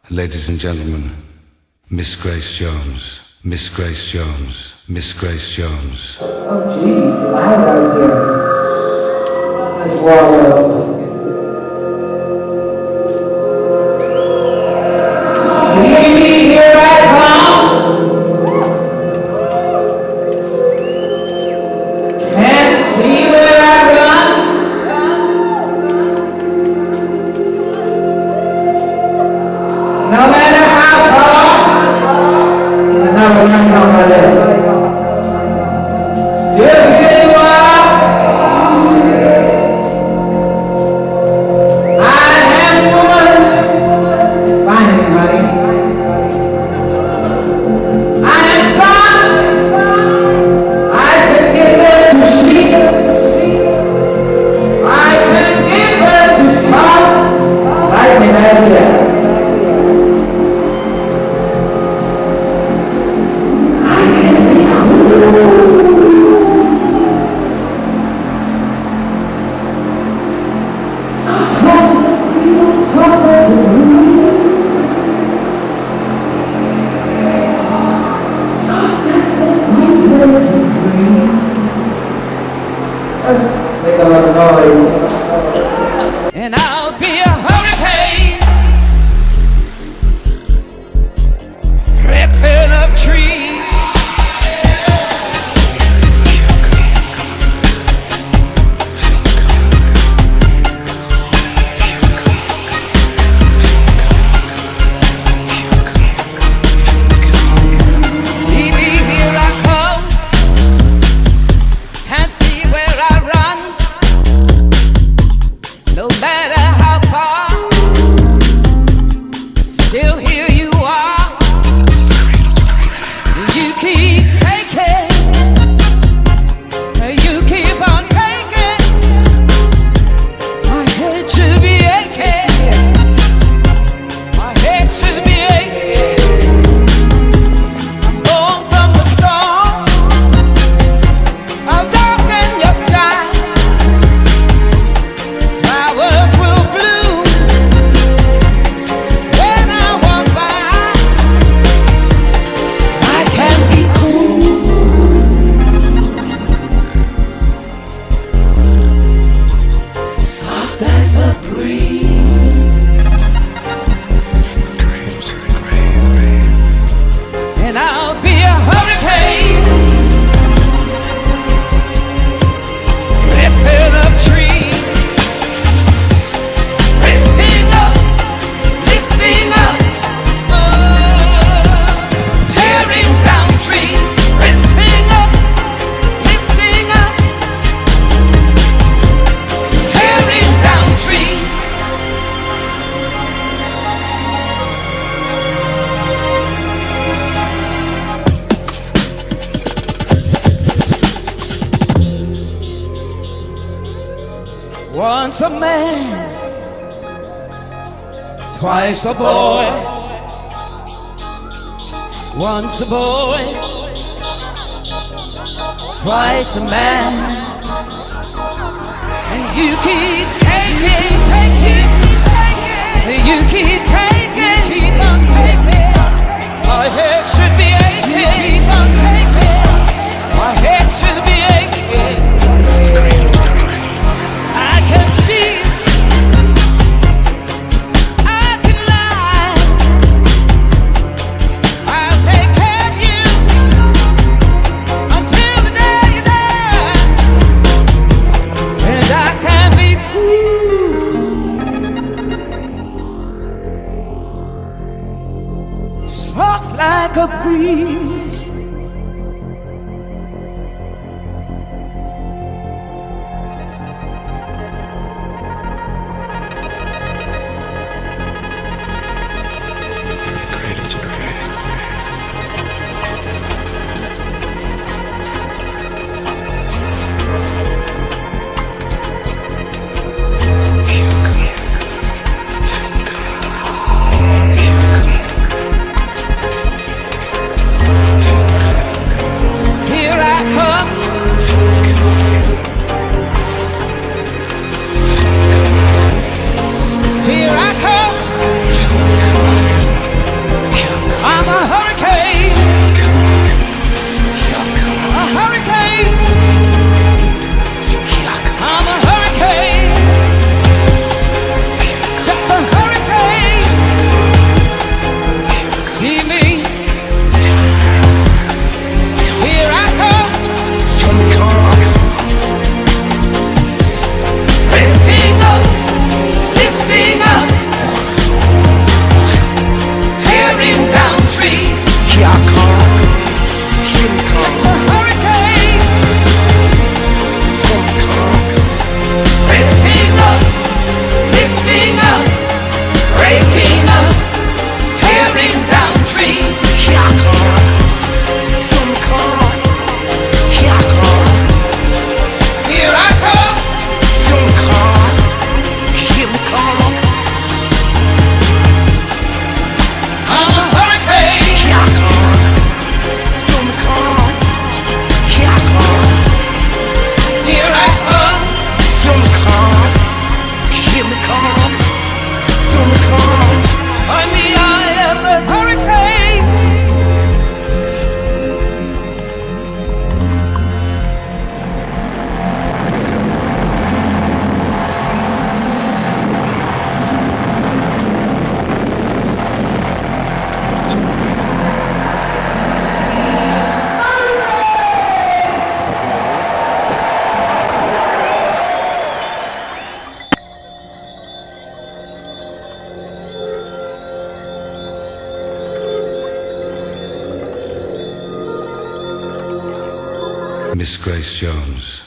Ladies and gentlemen, Miss Grace Jones, Miss Grace Jones, Miss Grace Jones. Oh geez, loud out here. Let's wallow. See me, here I come. Can't see where I run. No matter how far. Another one on my left. Still here you are. I am woman. Find me, honey. I am son. I can give her to sleep. I can give her to stop. Like me, baby. Make a lot of noise. And I'll be a hurricane, ripping up trees. See me, here I come, can't see where I run. No matter how far, still here you are. You keep taking, you keep on taking. My head should be aching, my head should be aching. I'm born from the storm, I'll darken your sky. Flowers will bloom when I walk by. I can be cool, soft as a breeze, and I'll be a hurricane, ripping up trees. Ripping up, lifting up, tearing down trees. Ripping up, lifting up, tearing down trees. Once a man, twice a boy. Once a boy, twice a man. And you keep taking, taking, taking. You keep taking, keep on taking. My head should be aching. Keep on taking. My head should be aching. I can steal, I can lie. I'll take care of you until the day you die. And I can be cool, soft like a breeze. Miss Grace Jones.